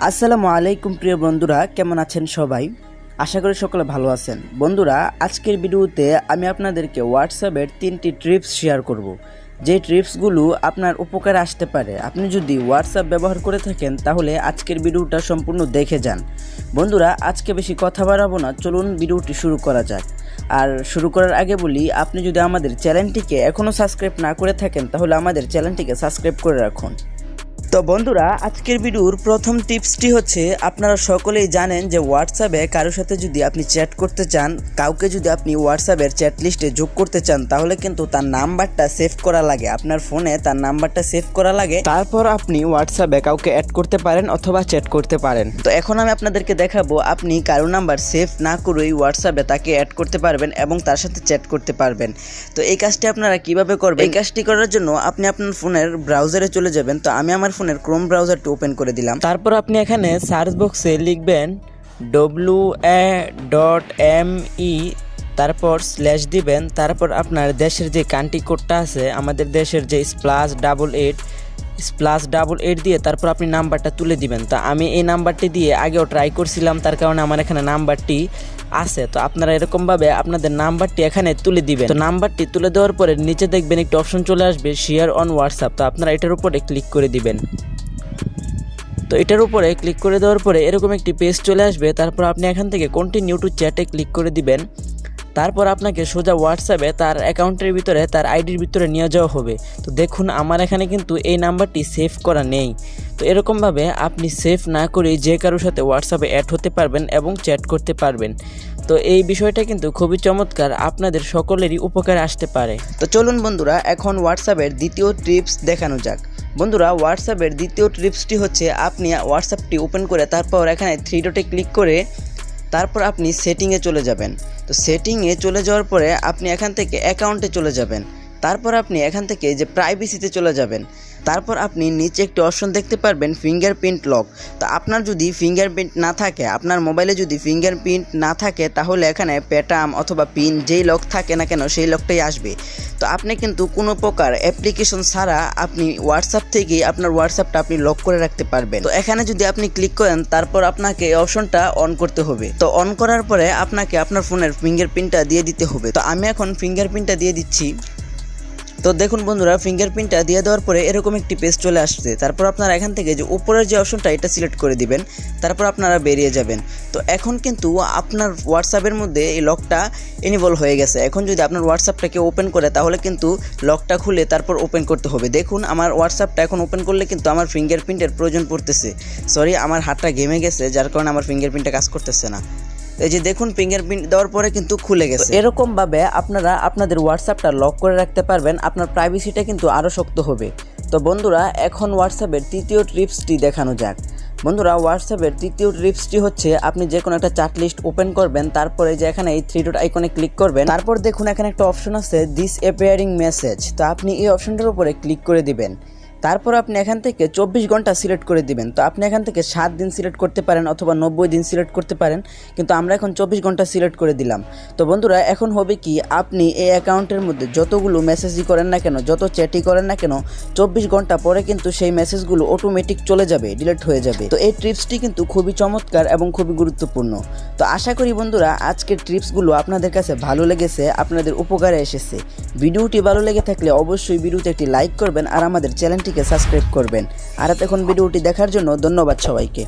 আসসালামু আলাইকুম প্রিয় বন্ধুরা, কেমন আছেন সবাই? আশা করি সকলে ভালো আছেন। বন্ধুরা, আজকের ভিডিওতে আমি আপনাদেরকে হোয়াটসঅ্যাপের 3টি ট্রিপস শেয়ার করব, যে ট্রিপসগুলো আপনার উপকারে আসতে পারে। আপনি যদি হোয়াটসঅ্যাপ ব্যবহার করে থাকেন তাহলে আজকের ভিডিওটা সম্পূর্ণ দেখে যান। বন্ধুরা, আজকে বেশি কথা বাড়াবো না, চলুন ভিডিওটি শুরু করা যাক। আর শুরু করার আগে বলি, আপনি যদি আমাদের চ্যানেলটিকে এখনও সাবস্ক্রাইব না করে থাকেন তাহলে আমাদের চ্যানেলটিকে সাবস্ক্রাইব করে রাখুন। তো বন্ধুরা, আজকের ভিডিওর প্রথম টিপসটি হচ্ছে, আপনারা সকলেই জানেন যে হোয়াটসঅ্যাপে কারোর সাথে যদি আপনি চ্যাট করতে চান, কাউকে যদি আপনি হোয়াটসঅ্যাপের চ্যাট লিস্টে যোগ করতে চান, তাহলে কিন্তু তার নাম্বারটা সেভ করা লাগে। আপনার ফোনে তার নাম্বারটা সেভ করা লাগে, তারপর আপনি হোয়াটসঅ্যাপে কাউকে অ্যাড করতে পারেন অথবা চ্যাট করতে পারেন। তো এখন আমি আপনাদেরকে দেখাবো আপনি কারো নাম্বার সেভ না করেই হোয়াটসঅ্যাপে তাকে অ্যাড করতে পারবেন এবং তার সাথে চ্যাট করতে পারবেন। তো এই কাজটি আপনারা কিভাবে করবেন? এই কাজটি করার জন্য আপনি আপনার ফোনের ব্রাউজারে চলে যাবেন। তো আমি আমার ফোনের ক্রোম ব্রাউজারটি ওপেন করে দিলাম। তারপর আপনি এখানে সার্চ বক্সে লিখবেন WA.ME, তারপর স্ল্যাশ দিবেন। তারপর আপনার দেশের যে কান্ট্রি কোডটা আছে, আমাদের দেশের যে +88 দিয়ে তারপর আপনি নাম্বারটা তুলে দিবেন। তো আমি এই নাম্বারটি দিয়ে আগেও ট্রাই করছিলাম, তার কারণে আমার এখানে নাম্বারটি আছে। তো আপনারা এরকমভাবে আপনাদের নাম্বারটি এখানে তুলে দিবেন। তো নাম্বারটি তুলে দেওয়ার পরে নিচে দেখবেন একটি অপশন চলে আসবে, শেয়ার অন হোয়াটসঅ্যাপ। তো আপনারা এটার উপরে ক্লিক করে দিবেন। তো এটার উপরে ক্লিক করে দেওয়ার পরে এরকম একটি পেজ চলে আসবে। তারপর আপনি এখান থেকে কন্টিনিউ টু চ্যাটে ক্লিক করে দিবেন। তারপর আপনাকে সোজা হোয়াটসঅ্যাপে তার অ্যাকাউন্টের ভিতরে, তার আইডির ভিতরে নিয়ে যাওয়া হবে। তো দেখুন, আমার এখানে কিন্তু এই নাম্বারটি সেভ করা নেই। তো এরকমভাবে আপনি সেভ না করে যে কারোর সাথে হোয়াটসঅ্যাপে অ্যাড হতে পারবেন এবং চ্যাট করতে পারবেন। তো এই বিষয়টা কিন্তু খুবই চমৎকার, আপনাদের সকলেরই উপকারে আসতে পারে। তো চলুন বন্ধুরা, এখন হোয়াটসঅ্যাপের দ্বিতীয় টিপস দেখানো যাক। বন্ধুরা, হোয়াটসঅ্যাপের দ্বিতীয় টিপসটি হচ্ছে, আপনি হোয়াটসঅ্যাপটি ওপেন করে তারপর এখানে 3 ডটে ক্লিক করে তারপর আপনি সেটিংয়ে চলে যাবেন। তো সেটিংয়ে চলে যাওয়ার পরে আপনি এখান থেকে অ্যাকাউন্টে চলে যাবেন। তারপর আপনি এখান থেকে যে প্রাইভেসিতে চলে যাবেন। তারপর আপনি নিচে একটি অপশন দেখতে পারবেন, ফিঙ্গারপ্রিন্ট লক। তো আপনার যদি ফিঙ্গারপ্রিন্ট না থাকে, আপনার মোবাইলে যদি ফিঙ্গারপ্রিন্ট না থাকে, তাহলে এখানে প্যাটার্ন অথবা পিন যেই লক থাকে না কেন সেই লকটাই আসবে। তো আপনি কিন্তু কোনো প্রকার অ্যাপ্লিকেশন ছাড়া আপনি হোয়াটসঅ্যাপ থেকেই আপনার হোয়াটসঅ্যাপটা আপনি লক করে রাখতে পারবেন। তো এখানে যদি আপনি ক্লিক করেন, তারপর আপনাকে এই অপশনটা অন করতে হবে। তো অন করার পরে আপনাকে আপনার ফোনের ফিঙ্গারপ্রিন্টটা দিয়ে দিতে হবে। তো আমি এখন ফিঙ্গারপ্রিন্টটা দিয়ে দিচ্ছি। তো দেখুন বন্ধুরা, ফিঙ্গারপ্রিন্টটা দিয়ে দেওয়ার পরে এরকম একটি পেজ চলে আসছে। তারপর আপনারা এখান থেকে যে উপরের যে অপশনটা, এটা সিলেক্ট করে দিবেন। তারপর আপনারা বেরিয়ে যাবেন। তো এখন কিন্তু আপনার হোয়াটসঅ্যাপের মধ্যে এই লকটা এনেবল হয়ে গেছে। এখন যদি আপনার হোয়াটসঅ্যাপটাকে ওপেন করে, তাহলে কিন্তু লকটা খুলে তারপর ওপেন করতে হবে। দেখুন, আমার হোয়াটসঅ্যাপটা এখন ওপেন করলে কিন্তু আমার ফিঙ্গারপ্রিন্টের প্রয়োজন পড়তেছে। সরি, আমার হাতটা ঘেমে গেছে, যার কারণে আমার ফিঙ্গারপ্রিন্টটা কাজ করতেছে না। এই যে দেখুন, ফিঙ্গারপ্রিন্ট দেওয়ার পরে কিন্তু খুলে গেছে। এরকমভাবে আপনারা আপনাদের হোয়াটসঅ্যাপটা লক করে রাখতে পারবেন, আপনার প্রাইভেসিটা কিন্তু আরও শক্ত হবে। তো বন্ধুরা, এখন হোয়াটসঅ্যাপের তৃতীয় ট্রিপসটি দেখানো যাক। বন্ধুরা, হোয়াটসঅ্যাপের তৃতীয় ট্রিপসটি হচ্ছে, আপনি যে কোনো একটা চ্যাট লিস্ট ওপেন করবেন। তারপরে যে এখানে এই 3 ডট আইকনে ক্লিক করবেন। তারপর দেখুন এখানে একটা অপশন আছে, দিস অ্যাপিয়ারিং মেসেজ। তো আপনি এই অপশনটার উপরে ক্লিক করে দিবেন। তারপর আপনি এখান থেকে 24 ঘন্টা সিলেক্ট করে দিবেন। তো আপনি এখান থেকে 7 দিন সিলেক্ট করতে পারেন অথবা 90 দিন সিলেক্ট করতে পারেন, কিন্তু আমরা এখন 24 ঘন্টা সিলেক্ট করে দিলাম। তো বন্ধুরা, এখন হবে কি, আপনি এই অ্যাকাউন্টের মধ্যে যতগুলো মেসেজই করেন না কেন, যত চ্যাটই করেন না কেন, 24 ঘন্টা পরে কিন্তু সেই মেসেজগুলো অটোমেটিক চলে যাবে, ডিলিট হয়ে যাবে। তো এই ট্রিপসটি কিন্তু খুবই চমৎকার এবং খুবই গুরুত্বপূর্ণ। তো আশা করি বন্ধুরা, আজকের ট্রিপসগুলো আপনাদের কাছে ভালো লেগেছে, আপনাদের উপকারে এসেছে। ভিডিওটি ভালো লেগে থাকলে অবশ্যই ভিডিওতে একটি লাইক করবেন আর আমাদের চ্যানেলটি সাবস্ক্রাইব করবেন। আর এতক্ষণ ভিডিওটি দেখার জন্য ধন্যবাদ সবাইকে।